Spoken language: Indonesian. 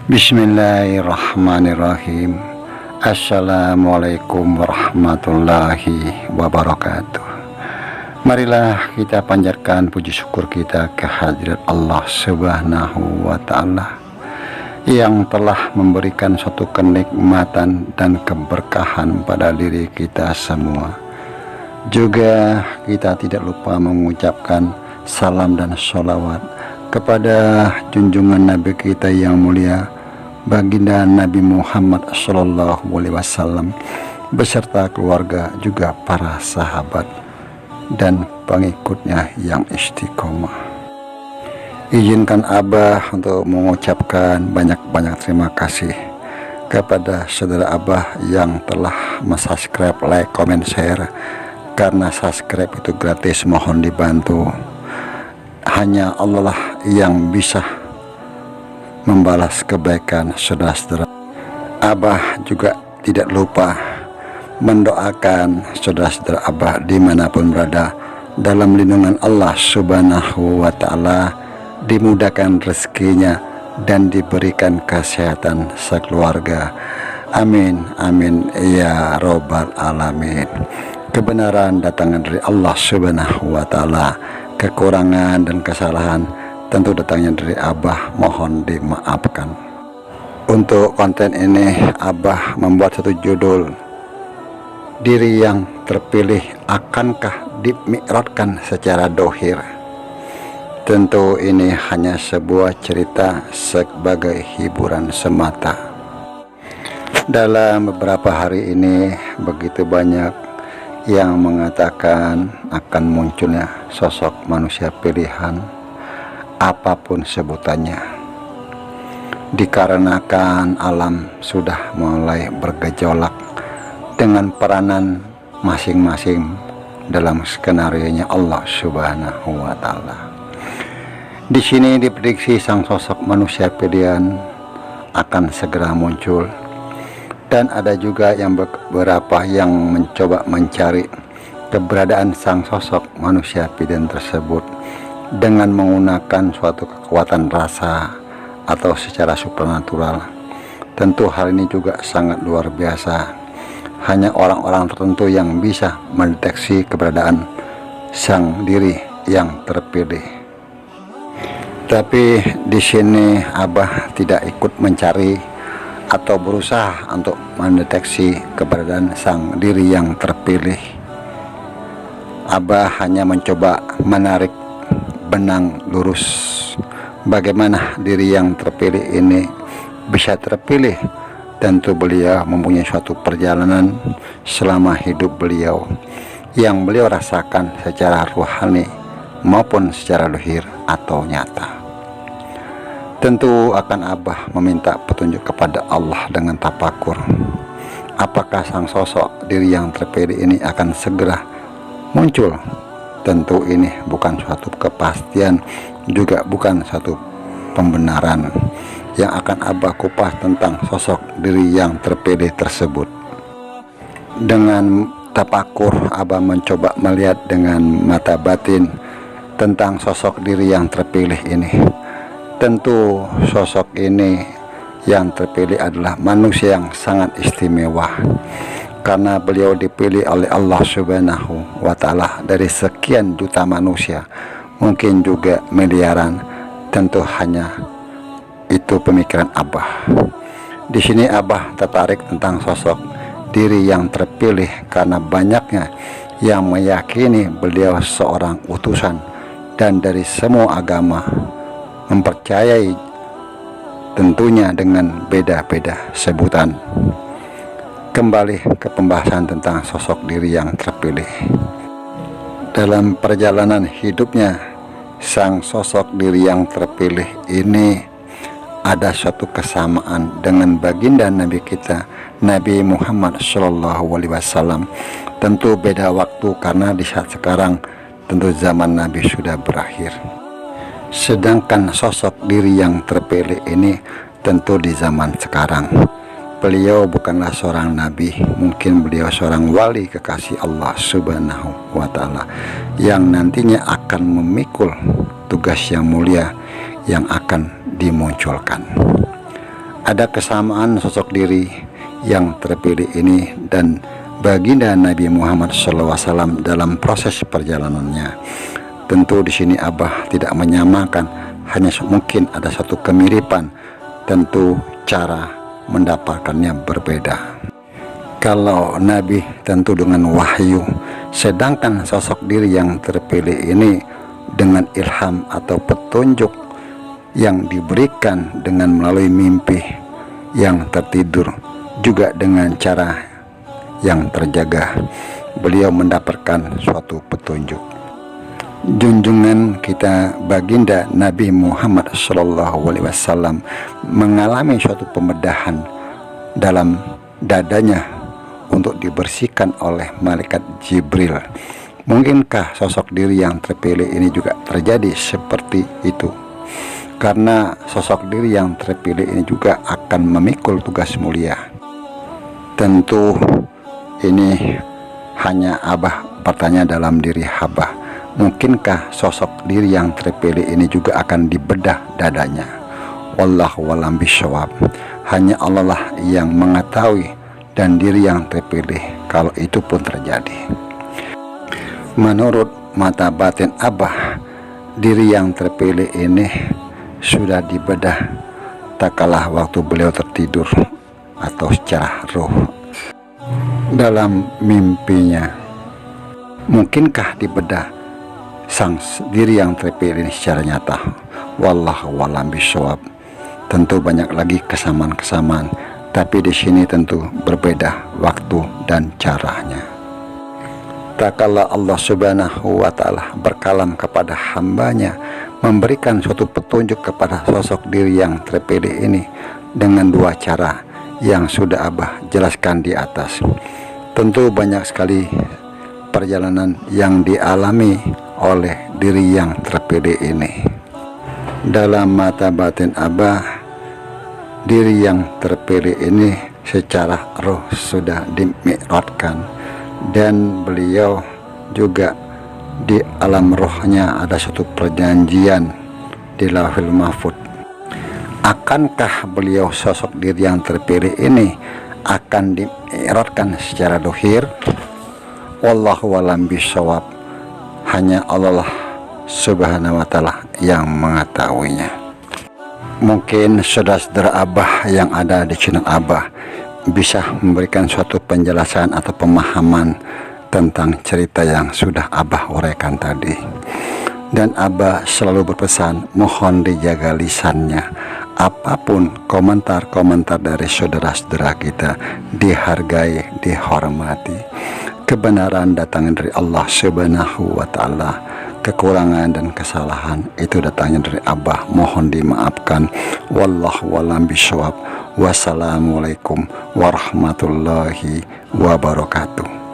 Bismillahirrahmanirrahim. Assalamualaikum warahmatullahi wabarakatuh. Marilah kita panjatkan puji syukur kita kehadirat Allah Subhanahu wa ta'ala yang telah memberikan suatu kenikmatan dan keberkahan pada diri kita semua. Juga kita tidak lupa mengucapkan salam dan sholawat kepada junjungan Nabi kita yang mulia, baginda Nabi Muhammad SAW beserta keluarga, juga para sahabat dan pengikutnya yang istiqomah. Izinkan Abah untuk mengucapkan banyak-banyak terima kasih kepada saudara Abah yang telah subscribe, like, comment, share. Karena subscribe itu gratis, mohon dibantu. Hanya Allah lah yang bisa membalas kebaikan saudara-saudara. Abah juga tidak lupa mendoakan saudara-saudara Abah dimanapun berada dalam lindungan Allah Subhanahu wa ta'ala, dimudahkan rezekinya dan diberikan kesehatan sekeluarga. Amin amin ya robbal alamin. Kebenaran datangnya dari Allah Subhanahu wa ta'ala, kekurangan dan kesalahan tentu datangnya dari Abah, mohon dimaafkan. Untuk konten ini Abah membuat satu judul, diri yang terpilih akankah dimi'rajkan secara dohir. Tentu ini hanya sebuah cerita sebagai hiburan semata. Dalam beberapa hari ini begitu banyak yang mengatakan akan munculnya sosok manusia pilihan, apapun sebutannya, dikarenakan alam sudah mulai bergejolak dengan peranan masing-masing dalam skenario-nya Allah Subhanahu wa ta'ala. Di sini diprediksi sang sosok manusia pilihan akan segera muncul, dan ada juga yang beberapa yang mencoba mencari keberadaan sang sosok manusia pilihan tersebut dengan menggunakan suatu kekuatan rasa atau secara supernatural. Tentu hal ini juga sangat luar biasa. Hanya orang-orang tertentu yang bisa mendeteksi keberadaan sang diri yang terpilih. Tapi di sini Abah tidak ikut mencari atau berusaha untuk mendeteksi keberadaan sang diri yang terpilih. Abah hanya mencoba menarik benang lurus bagaimana diri yang terpilih ini bisa terpilih. Tentu beliau mempunyai suatu perjalanan selama hidup beliau yang beliau rasakan secara rohani maupun secara lahir atau nyata. Tentu akan Abah meminta petunjuk kepada Allah dengan tafakur. Apakah sang sosok diri yang terpilih ini akan segera muncul? Tentu ini bukan suatu kepastian, juga bukan satu pembenaran yang akan Abah kupas tentang sosok diri yang terpilih tersebut. Dengan tafakur Abah mencoba melihat dengan mata batin tentang sosok diri yang terpilih ini. Tentu sosok ini yang terpilih adalah manusia yang sangat istimewa, karena beliau dipilih oleh Allah Subhanahu wa ta'ala dari sekian juta manusia, mungkin juga miliaran. Tentu hanya itu pemikiran Abah. Di sini Abah tertarik tentang sosok diri yang terpilih karena banyaknya yang meyakini beliau seorang utusan dan dari semua agama mempercayai, tentunya dengan beda-beda sebutan. Kembali ke pembahasan tentang sosok diri yang terpilih. Dalam perjalanan hidupnya, sang sosok diri yang terpilih ini ada suatu kesamaan dengan baginda Nabi kita, Nabi Muhammad SAW. Tentu beda waktu karena di saat sekarang tentu zaman Nabi sudah berakhir. Sedangkan sosok diri yang terpilih ini tentu di zaman sekarang. Beliau bukanlah seorang nabi, mungkin beliau seorang wali kekasih Allah Subhanahu wa ta'ala yang nantinya akan memikul tugas yang mulia yang akan dimunculkan. Ada kesamaan sosok diri yang terpilih ini dan baginda Nabi Muhammad SAW dalam proses perjalanannya. Tentu di sini Abah tidak menyamakan, hanya mungkin ada satu kemiripan, tentu cara mendapatkannya berbeda. Kalau Nabi tentu dengan wahyu, sedangkan sosok diri yang terpilih ini dengan ilham atau petunjuk yang diberikan dengan melalui mimpi yang tertidur, juga dengan cara yang terjaga beliau mendapatkan suatu petunjuk. Junjungan kita baginda Nabi Muhammad SAW mengalami suatu pembedahan dalam dadanya untuk dibersihkan oleh malaikat Jibril. Mungkinkah sosok diri yang terpilih ini juga terjadi seperti itu? Karena sosok diri yang terpilih ini juga akan memikul tugas mulia. Tentu ini hanya Abah bertanya dalam diri Abah, mungkinkah sosok diri yang terpilih ini juga akan dibedah dadanya? Wallahu a'lam bishawab. Hanya Allah lah yang mengetahui dan diri yang terpilih kalau itu pun terjadi. Menurut mata batin Abah, diri yang terpilih ini sudah dibedah tak kalah waktu beliau tertidur atau secara roh dalam mimpinya. Mungkinkah dibedah sang diri yang terpilih ini secara nyata? Wallahu a'lam bishawab. Tentu banyak lagi kesamaan-kesamaan, tapi di sini tentu berbeda waktu dan caranya. Tak kala Allah Subhanahu wa Ta'ala berkalam kepada hambanya, memberikan suatu petunjuk kepada sosok diri yang terpilih ini dengan dua cara yang sudah Abah jelaskan di atas. Tentu banyak sekali perjalanan yang dialami oleh diri yang terpilih ini. Dalam mata batin Abah, diri yang terpilih ini secara roh sudah dimi'rajkan, dan beliau juga di alam rohnya ada suatu perjanjian di Lauhul Mahfuz. Akankah beliau sosok diri yang terpilih ini akan dimi'rajkan secara dohir? Wallahu a'lam bishawab. Hanya Allah Subhanahu wa Ta'ala yang mengetahuinya. Mungkin saudara-saudara Abah yang ada di channel Abah bisa memberikan suatu penjelasan atau pemahaman tentang cerita yang sudah Abah uraikan tadi. Dan Abah selalu berpesan, mohon dijaga lisannya. Apapun komentar-komentar dari saudara-saudara kita dihargai, dihormati. Kebenaran datangnya dari Allah Subhanahu wa Ta'ala. Kekurangan dan kesalahan itu datangnya dari Abah, mohon dimaafkan. Wallahu a'lam bishawab. Wassalamualaikum warahmatullahi wabarakatuh.